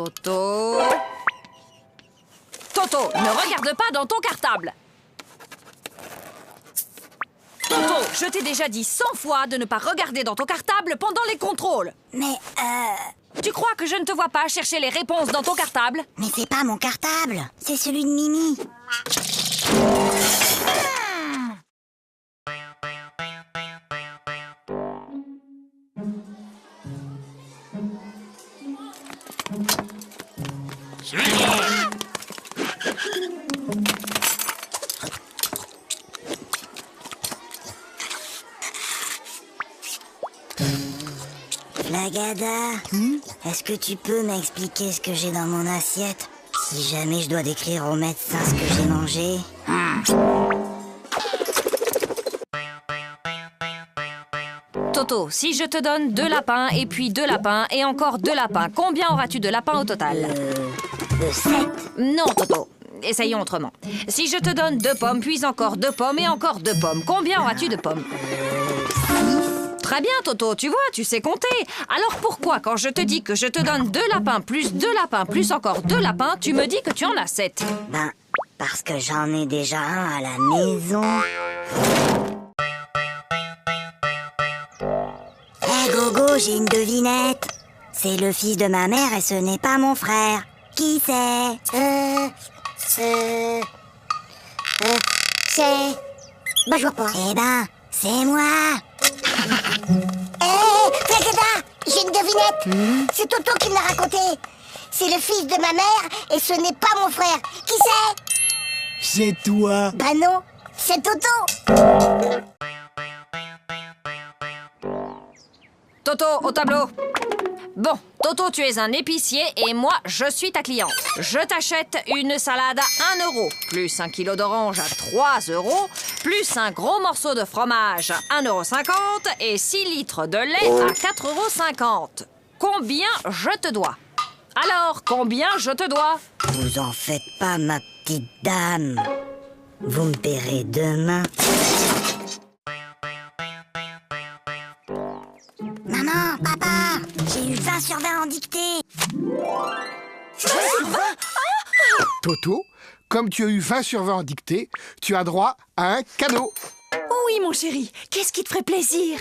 Toto... Toto, ne regarde pas dans ton cartable. Toto, je t'ai déjà dit 100 fois de ne pas regarder dans ton cartable pendant les contrôles. Mais, Tu crois que je ne te vois pas chercher les réponses dans ton cartable? Mais c'est pas mon cartable, c'est celui de Mimi. Flagada, est-ce que tu peux m'expliquer ce que j'ai dans mon assiette? Si jamais je dois décrire au médecin ce que j'ai mangé. Toto, si je te donne 2 lapins et puis 2 lapins et encore 2 lapins, combien auras-tu de lapins au total? 7. Non, Toto. Essayons autrement. Si je te donne 2 pommes, puis encore 2 pommes et encore 2 pommes, combien auras-tu de pommes? Très bien, Toto, tu vois, tu sais compter. Alors pourquoi, quand je te dis que je te donne 2 lapins plus 2 lapins plus encore 2 lapins, tu me dis que tu en as 7? Ben, parce que j'en ai déjà un à la maison. Hé Gogo, j'ai une devinette. C'est le fils de ma mère et ce n'est pas mon frère. Qui c'est? C'est... Bah je vois pas. Eh ben, c'est moi. Hé, Flagada, j'ai une devinette. C'est Toto qui me l'a raconté. C'est le fils de ma mère et ce n'est pas mon frère. Qui c'est? C'est toi. Bah non, c'est Toto. Toto, au tableau. Bon, Toto, tu es un épicier et moi, je suis ta cliente. Je t'achète une salade à 1 euro, plus 1 kilo d'orange à 3 euros, plus un gros morceau de fromage à 1,50 € et 6 litres de lait à 4,50 €. Combien je te dois? Alors, combien je te dois? Vous en faites pas, ma petite dame. Vous me paierez demain. Maman, papa, j'ai eu 20 sur 20 en dictée. 20 sur 20? Toto, comme tu as eu 20 sur 20 en dictée, tu as droit à un cadeau. Oui, mon chéri, qu'est-ce qui te ferait plaisir?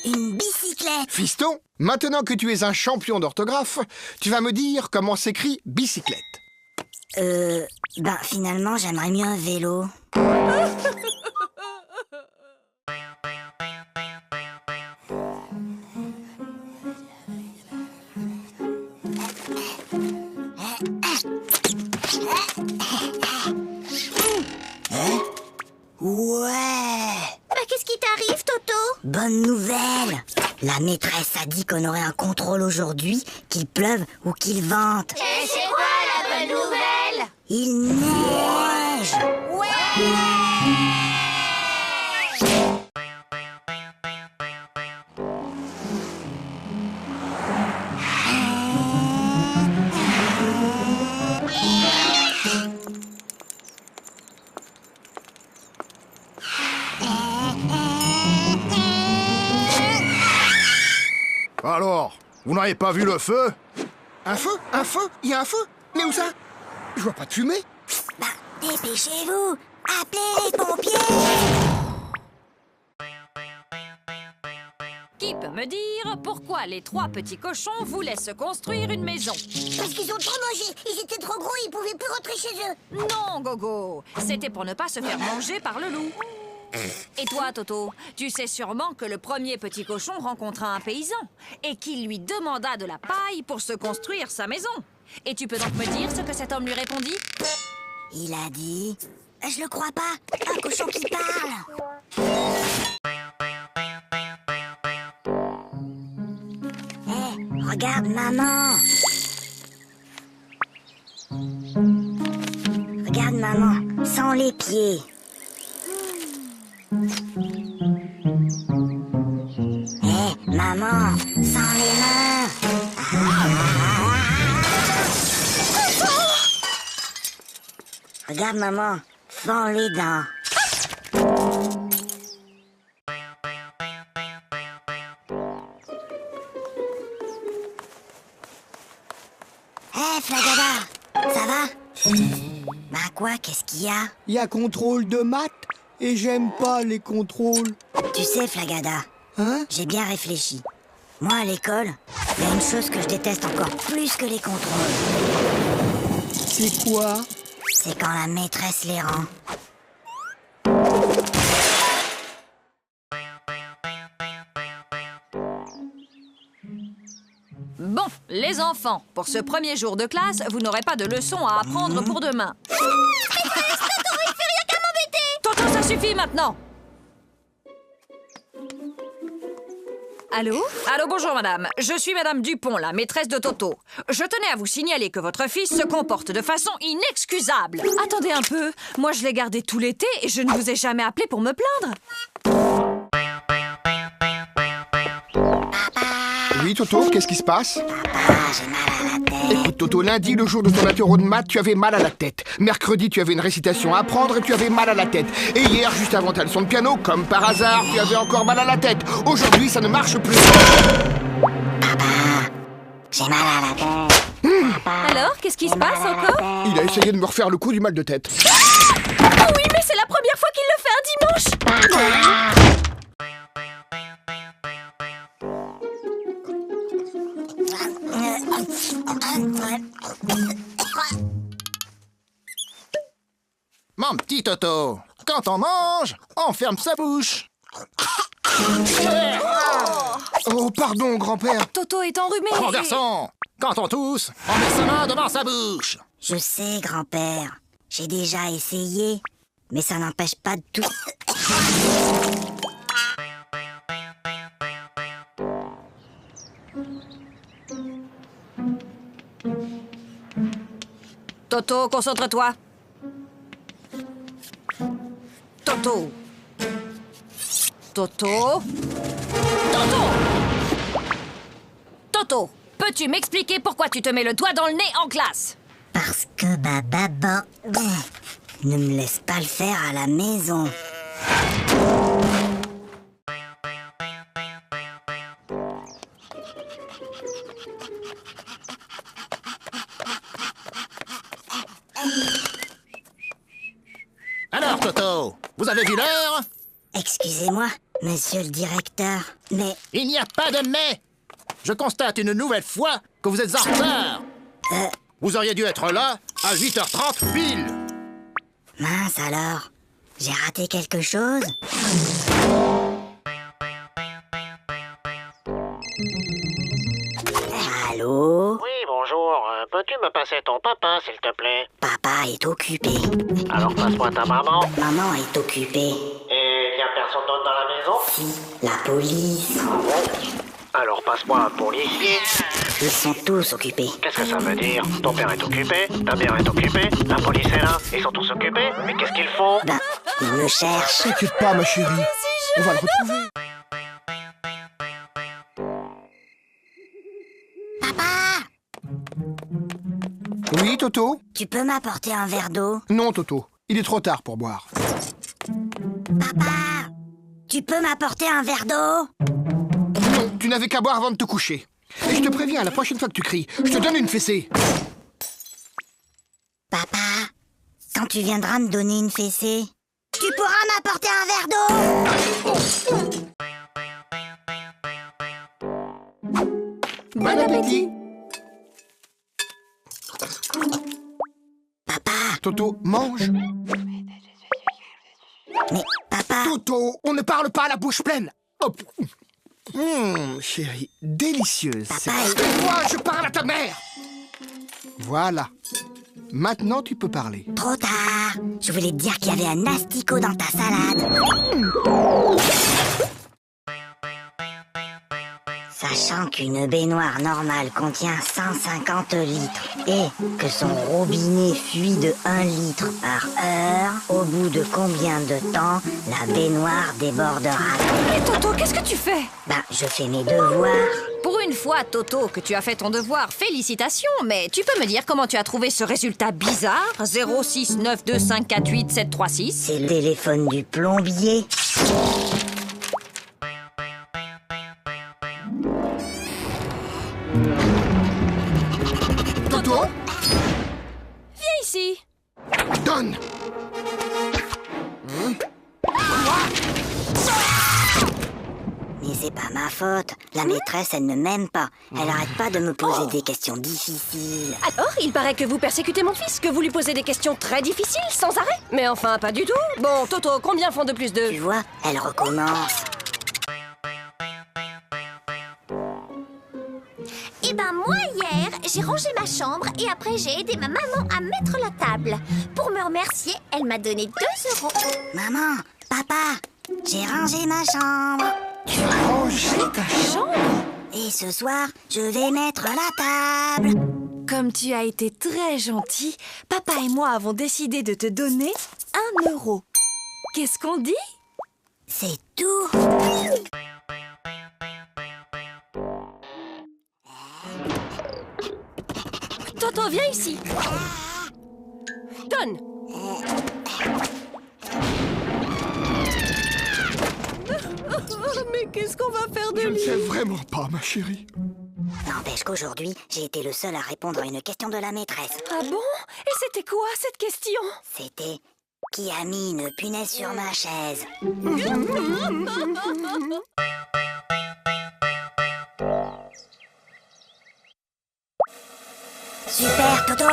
Une bicyclette. Fiston, maintenant que tu es un champion d'orthographe, tu vas me dire comment s'écrit bicyclette. Ben finalement, j'aimerais mieux un vélo. Ouais. Qu'est-ce qui t'arrive, Toto? Bonne nouvelle. La maîtresse a dit qu'on aurait un contrôle aujourd'hui, qu'il pleuve ou qu'il vente. Et c'est quoi la bonne nouvelle? Il neige. Alors, vous n'avez pas vu le feu? Un feu? Un feu? Il y a un feu? Mais où ça? Je vois pas de fumée. Bah, dépêchez-vous. Appelez les pompiers. Qui peut me dire pourquoi les 3 petits cochons voulaient se construire une maison? Parce qu'ils ont trop mangé. Ils étaient trop gros, ils pouvaient plus rentrer chez eux. Non, Gogo, c'était pour ne pas se faire manger par le loup. Et toi, Toto, tu sais sûrement que le premier petit cochon rencontra un paysan et qu'il lui demanda de la paille pour se construire sa maison. Et tu peux donc me dire ce que cet homme lui répondit? Il a dit... Je le crois pas. Un cochon qui parle. Hé, regarde maman. Regarde maman, sans les pieds. Hé, maman, sans les mains. Regarde maman, sans les dents. Hé, Flagada, ça va? Bah quoi, qu'est-ce qu'il y a? Il y a contrôle de maths et j'aime pas les contrôles. Tu sais, Flagada, Hein? j'ai bien réfléchi. Moi, à l'école, il y a une chose que je déteste encore plus que les contrôles. C'est quoi? C'est quand la maîtresse les rend. Bon, les enfants, pour ce premier jour de classe, vous n'aurez pas de leçons à apprendre pour demain. Tonton, ça suffit maintenant. Allô? Allô, bonjour madame. Je suis madame Dupont, la maîtresse de Toto. Je tenais à vous signaler que votre fils se comporte de façon inexcusable. Attendez un peu. Moi, je l'ai gardé tout l'été et je ne vous ai jamais appelé pour me plaindre. Oui, Toto, qu'est-ce qui se passe? Papa, j'ai mal à la tête. Écoute, Toto, lundi, le jour de ton interro de maths, tu avais mal à la tête. Mercredi, tu avais une récitation à apprendre et tu avais mal à la tête. Et hier, juste avant ta leçon de piano, comme par hasard, tu avais encore mal à la tête. Aujourd'hui, ça ne marche plus. J'ai mal à la tête. Alors, qu'est-ce qui se passe encore? Il a essayé de me refaire le coup du mal de tête. Oh oui, mais c'est la première fois qu'il le fait un dimanche. Mon petit Toto, quand on mange, on ferme sa bouche. Oh, pardon, grand-père. Toto est enrhumé. Mon garçon, quand on tousse, on met sa main devant sa bouche. Je sais, grand-père. J'ai déjà essayé. Mais ça n'empêche pas de tout. Toto, concentre-toi. Toto. Toto. Toto. Toto, peux-tu m'expliquer pourquoi tu te mets le doigt dans le nez en classe? Parce que ma maman ne me laisse pas le faire à la maison. Alors, Toto, vous avez vu l'heure? Excusez-moi, monsieur le directeur, mais... Il n'y a pas de mais. Je constate une nouvelle fois que vous êtes en retard. Vous auriez dû être là à 8h30 pile. Mince alors, j'ai raté quelque chose? Allô? Oui, bonjour. Peux-tu me passer ton papa, s'il te plaît? Papa est occupé. Alors passe-moi ta maman. Maman est occupée. Et il n'y a personne d'autre dans la maison? Si, la police. Alors passe-moi un policier. Ils sont tous occupés. Qu'est-ce que ça veut dire? Ton père est occupé, ta mère est occupée, la police est là, ils sont tous occupés. Mais qu'est-ce qu'ils font? Ben, ils me cherchent. T'inquiète pas, ma chérie. On va le retrouver. Oui, Toto? Tu peux m'apporter un verre d'eau? Non, Toto. Il est trop tard pour boire. Papa! Tu peux m'apporter un verre d'eau? Non, tu n'avais qu'à boire avant de te coucher. Et je te préviens, la prochaine fois que tu cries, je te donne une fessée. Papa, quand tu viendras me donner une fessée, tu pourras m'apporter un verre d'eau? Bon appétit. Papa, Toto, mange. mais papa, Toto, on ne parle pas à la bouche pleine. Hop. Chérie, délicieuse. Papa, C'est moi, je parle à ta mère. Voilà. Maintenant, tu peux parler. trop tard. Je voulais te dire qu'il y avait un asticot dans ta salade. Sachant qu'une baignoire normale contient 150 litres et que son robinet fuit de 1 litre par heure, au bout de combien de temps la baignoire débordera? Et Toto, qu'est-ce que tu fais? Ben, je fais mes devoirs. Pour une fois, Toto, que tu as fait ton devoir, félicitations, mais tu peux me dire comment tu as trouvé ce résultat bizarre? 06925487736. C'est le téléphone du plombier. Toto, Viens ici. Donne. Mais c'est pas ma faute. La maîtresse, elle ne m'aime pas. Elle arrête pas de me poser des questions difficiles. Alors, il paraît que vous persécutez mon fils, que vous lui posez des questions très difficiles, sans arrêt. Mais enfin, pas du tout. Bon, Toto, combien font 2 plus 2? Tu vois, elle recommence. Eh ben moi hier, j'ai rangé ma chambre et après j'ai aidé ma maman à mettre la table. Pour me remercier, elle m'a donné 2 €. Maman, papa, j'ai rangé ma chambre. Tu as rangé ta chambre? Et ce soir, je vais mettre la table. Comme tu as été très gentil, papa et moi avons décidé de te donner 1 €. Qu'est-ce qu'on dit? C'est tout. Toto, viens ici. Donne. Mais qu'est-ce qu'on va faire de Je ne lui? sais vraiment pas, ma chérie. N'empêche qu'aujourd'hui, j'ai été le seul à répondre à une question de la maîtresse. Ah bon? Et c'était quoi cette question? C'était qui a mis une punaise sur ma chaise? Super Toto,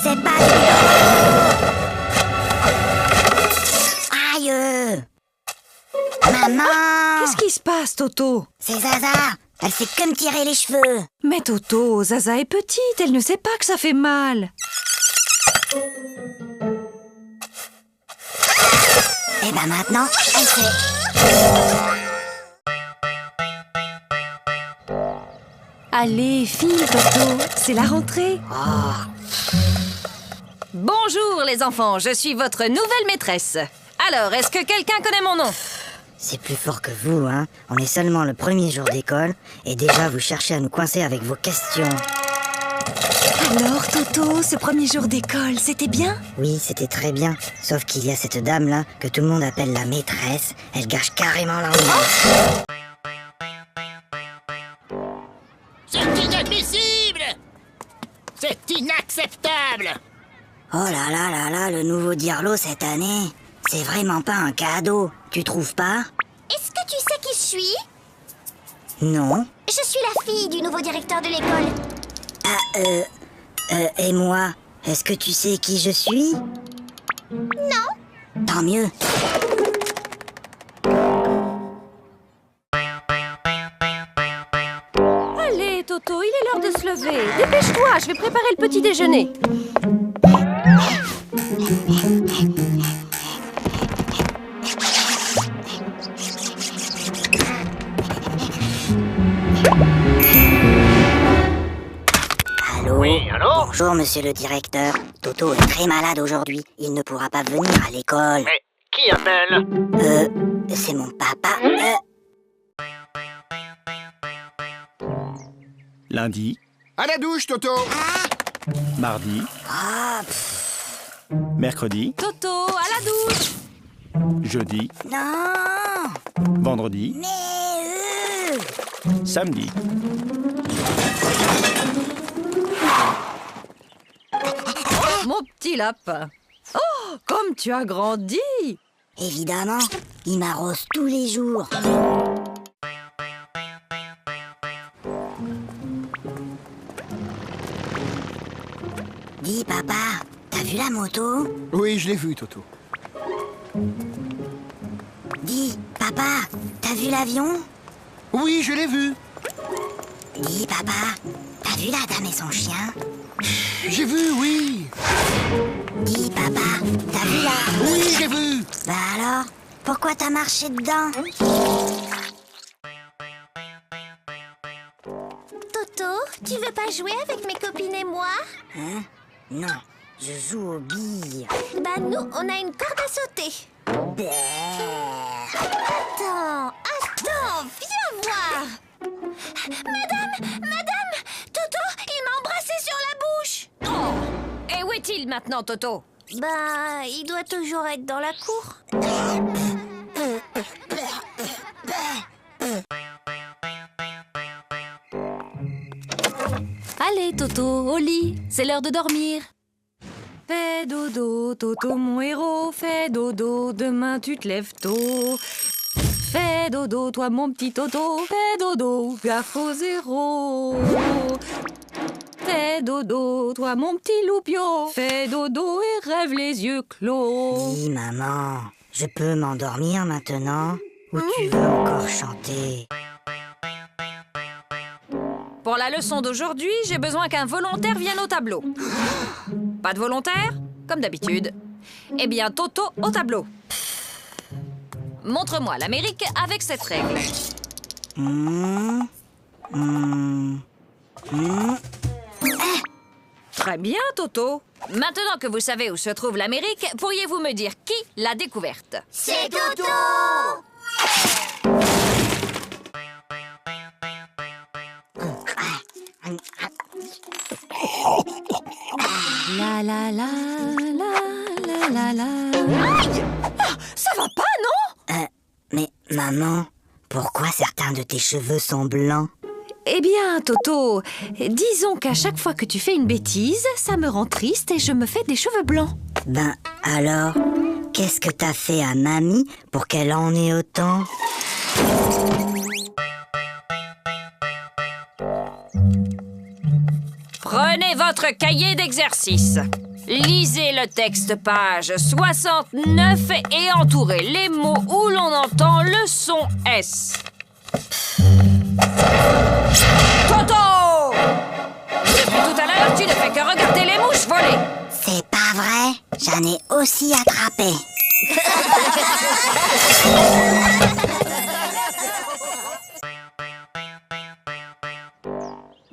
c'est pas Aïe! Maman! Qu'est-ce qui se passe, Toto? C'est Zaza! Elle fait que me tirer les cheveux! Mais Toto, Zaza est petite, elle ne sait pas que ça fait mal. Et ben maintenant, elle sait. Allez, file, Toto, c'est la rentrée. Bonjour les enfants, je suis votre nouvelle maîtresse. Alors, est-ce que quelqu'un connaît mon nom? C'est plus fort que vous, hein? On est seulement le premier jour d'école et déjà vous cherchez à nous coincer avec vos questions. Alors, Toto, ce premier jour d'école, c'était bien? Oui, c'était très bien. Sauf qu'il y a cette dame-là que tout le monde appelle la maîtresse. Elle gâche carrément l'ambiance. C'est inadmissible! C'est inacceptable! Oh là là là là, le nouveau Dirlo cette année. C'est vraiment pas un cadeau. Tu trouves pas? Est-ce que tu sais qui je suis? Non. Je suis la fille du nouveau directeur de l'école. Et moi, est-ce que tu sais qui je suis? Non. Tant mieux. Allez, Toto, il est l'heure de se lever. Dépêche-toi, je vais préparer le petit déjeuner. Allô? Oui, allô? Bonjour, monsieur le directeur. Toto est très malade aujourd'hui. Il ne pourra pas venir à l'école. Mais qui appelle? C'est mon papa. Lundi, À la douche, Toto. mardi, Ah, mercredi, Toto, à la douche. jeudi, non! vendredi, Mais samedi. Mon petit lapin. Oh, comme tu as grandi. évidemment, il m'arrose tous les jours. Dis, papa, t'as vu la moto? Oui, je l'ai vu, Toto. Dis, papa, t'as vu l'avion? Oui, je l'ai vu. Dis, papa, t'as vu la dame et son chien? J'ai vu, oui. Dis, papa, t'as vu la... Oui, j'ai vu. Bah alors, pourquoi t'as marché dedans? Toto, tu veux pas jouer avec mes copines et moi? Hein? Non, je joue aux billes. Bah nous, on a une corde à sauter. Attends, viens voir. Madame, Toto, il m'a embrassé sur la bouche. Et où est-il maintenant, Toto? Bah, il doit toujours être dans la cour. Allez, Allez, Toto, au lit, c'est l'heure de dormir. Fais dodo, Toto, mon héros, fais dodo, demain tu te lèves tôt. Fais dodo, toi mon petit Toto, fais dodo, gaffe au zéro. Fais dodo, toi mon petit loupio, fais dodo et rêve les yeux clos. Dis, maman, je peux m'endormir maintenant? Ou tu veux encore chanter? Pour la leçon d'aujourd'hui, j'ai besoin qu'un volontaire vienne au tableau. Pas de volontaire? Comme d'habitude. Eh bien, Toto au tableau. Montre-moi l'Amérique avec cette règle. Très bien, Toto. Maintenant que vous savez où se trouve l'Amérique, pourriez-vous me dire qui l'a découverte? C'est Toto! La la la la la la la. Aïe! Ça va pas, non? Mais maman, pourquoi certains de tes cheveux sont blancs? Eh bien, Toto, disons qu'à chaque fois que tu fais une bêtise, ça me rend triste et je me fais des cheveux blancs. Ben alors, qu'est-ce que t'as fait à mamie pour qu'elle en ait autant? Prenez votre cahier d'exercice. Lisez le texte page 69 et entourez les mots où l'on entend le son S. Toto! Depuis tout à l'heure, tu ne fais que regarder les mouches voler. C'est pas vrai, j'en ai aussi attrapé.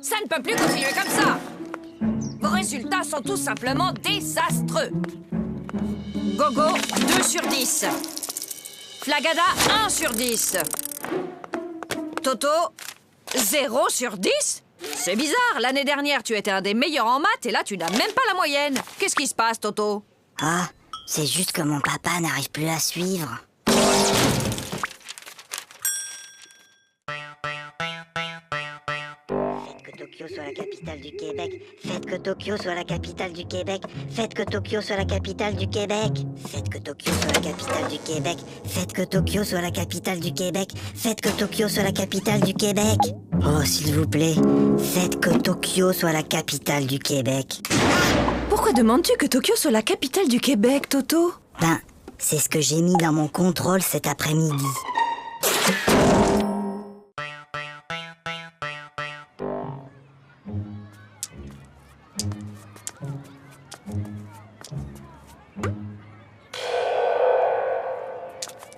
Ça ne peut plus continuer comme ça. Vos résultats sont tout simplement désastreux. Gogo, 2 sur 10. Flagada, 1 sur 10. Toto, 0 sur 10? C'est bizarre, l'année dernière, tu étais un des meilleurs en maths et là, tu n'as même pas la moyenne. Qu'est-ce qui se passe, Toto? Ah, c'est juste que mon papa n'arrive plus à suivre. Tokyo soit la capitale du Québec. Faites que Tokyo soit la capitale du Québec. Faites que Tokyo soit la capitale du Québec. Faites que Tokyo soit la capitale du Québec. Faites que Tokyo soit la capitale du Québec. Faites que Tokyo soit la capitale du Québec. Oh, s'il vous plaît, faites que Tokyo soit la capitale du Québec. Pourquoi demandes-tu que Tokyo soit la capitale du Québec, Toto? Ben, c'est ce que j'ai mis dans mon contrôle cet après-midi.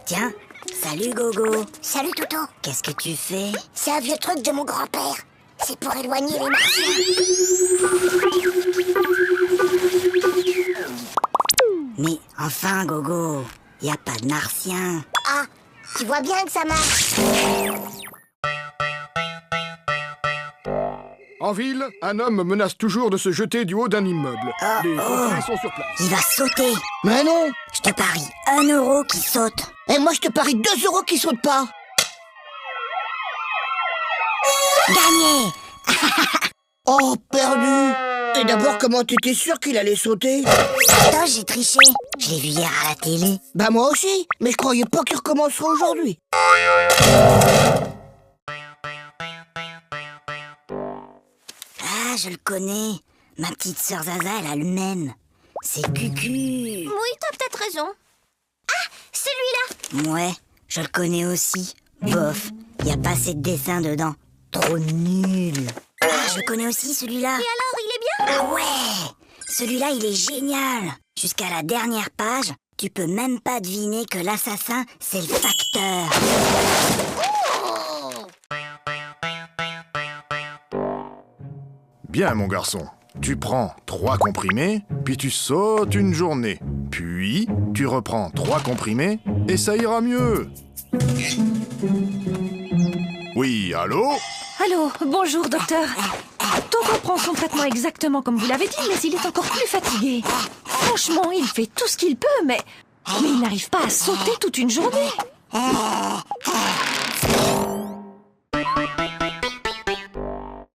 Tiens, salut Gogo. Salut Toto. Qu'est-ce que tu fais? C'est un vieux truc de mon grand-père. C'est pour éloigner les martiens. Mais enfin Gogo, y a pas de martiens. Ah, tu vois bien que ça marche. En ville, un homme menace toujours de se jeter du haut d'un immeuble. Les pompiers sont sur place. Il va sauter. Mais non. Je te parie 1 euro qui saute. Et moi, je te parie 2 euros qui sautent pas. Gagné. Oh, perdu. Et d'abord, comment t'étais sûr qu'il allait sauter? Attends, j'ai triché. Je l'ai vu hier à la télé. Bah moi aussi, mais je croyais pas qu'il recommencerait aujourd'hui. Ah, je le connais. Ma petite sœur Zaza, elle a le même. C'est Cucu. Oui, t'as peut-être raison. Ah, celui-là. Ouais, je le connais aussi. Bof, y a pas assez de dessins dedans. Trop nul. Ah, je le connais aussi, celui-là. Et alors, il est bien? Ah ouais, celui-là, il est génial. Jusqu'à la dernière page, tu peux même pas deviner que l'assassin, c'est le facteur. Bien, mon garçon. Tu prends 3 comprimés, puis tu sautes une journée. Puis, tu reprends 3 comprimés, et ça ira mieux. Oui, allô? Allô, bonjour, docteur. Toto reprend son traitement exactement comme vous l'avez dit, mais il est encore plus fatigué. Franchement, il fait tout ce qu'il peut, mais il n'arrive pas à sauter toute une journée.